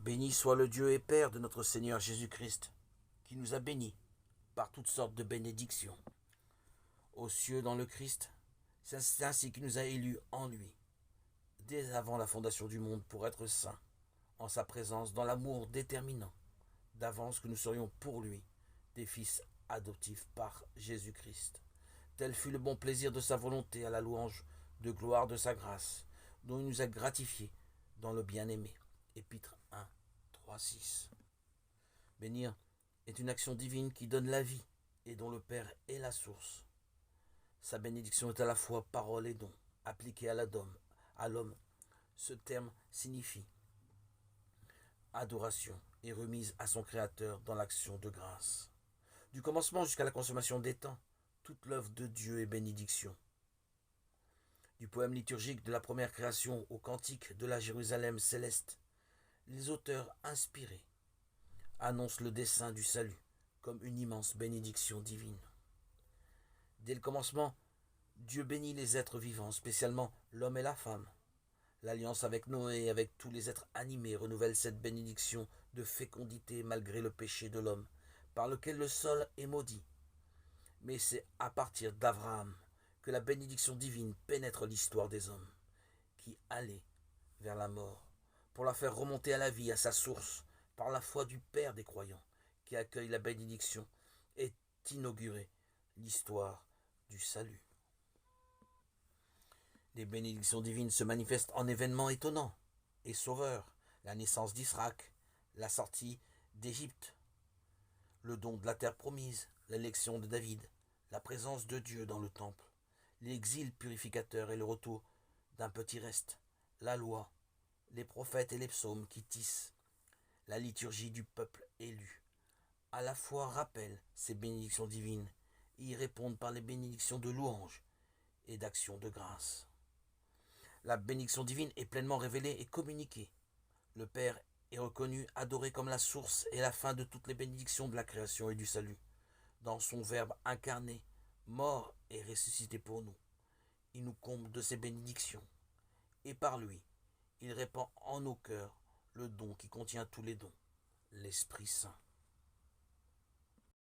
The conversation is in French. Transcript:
Béni soit le Dieu et Père de notre Seigneur Jésus-Christ, qui nous a bénis par toutes sortes de bénédictions. Aux cieux dans le Christ, c'est ainsi qu'il nous a élus en lui, dès avant la fondation du monde, pour être saints, en sa présence, dans l'amour déterminant, d'avance que nous serions pour lui, des fils adoptifs par Jésus-Christ. Tel fut le bon plaisir de sa volonté à la louange de gloire de sa grâce, dont il nous a gratifiés dans le bien-aimé. Épître 1, 3, 6. Bénir est une action divine qui donne la vie et dont le Père est la source. Sa bénédiction est à la fois parole et don, appliquée à l'homme. Ce terme signifie adoration et remise à son Créateur dans l'action de grâce. Du commencement jusqu'à la consommation des temps, toute l'œuvre de Dieu est bénédiction. Du poème liturgique de la première création au cantique de la Jérusalem céleste, les auteurs inspirés annoncent le dessein du salut comme une immense bénédiction divine. Dès le commencement, Dieu bénit les êtres vivants, spécialement l'homme et la femme. L'alliance avec Noé et avec tous les êtres animés renouvelle cette bénédiction de fécondité malgré le péché de l'homme, par lequel le sol est maudit. Mais c'est à partir d'Abraham que la bénédiction divine pénètre l'histoire des hommes, qui allaient vers la mort, pour la faire remonter à la vie, à sa source, par la foi du Père des croyants, qui accueille la bénédiction, est inaugurée l'histoire du salut. Les bénédictions divines se manifestent en événements étonnants et sauveurs. La naissance d'Isaac, la sortie d'Égypte, le don de la terre promise, l'élection de David, la présence de Dieu dans le temple, l'exil purificateur et le retour d'un petit reste, la loi, les prophètes et les psaumes qui tissent la liturgie du peuple élu. À la fois rappellent ces bénédictions divines et y répondent par les bénédictions de louange et d'action de grâce. La bénédiction divine est pleinement révélée et communiquée. Le Père est reconnu, adoré comme la source et la fin de toutes les bénédictions de la création et du salut. Dans son Verbe incarné, mort et ressuscité pour nous, il nous comble de ses bénédictions. Et par lui, il répand en nos cœurs le don qui contient tous les dons, l'Esprit Saint.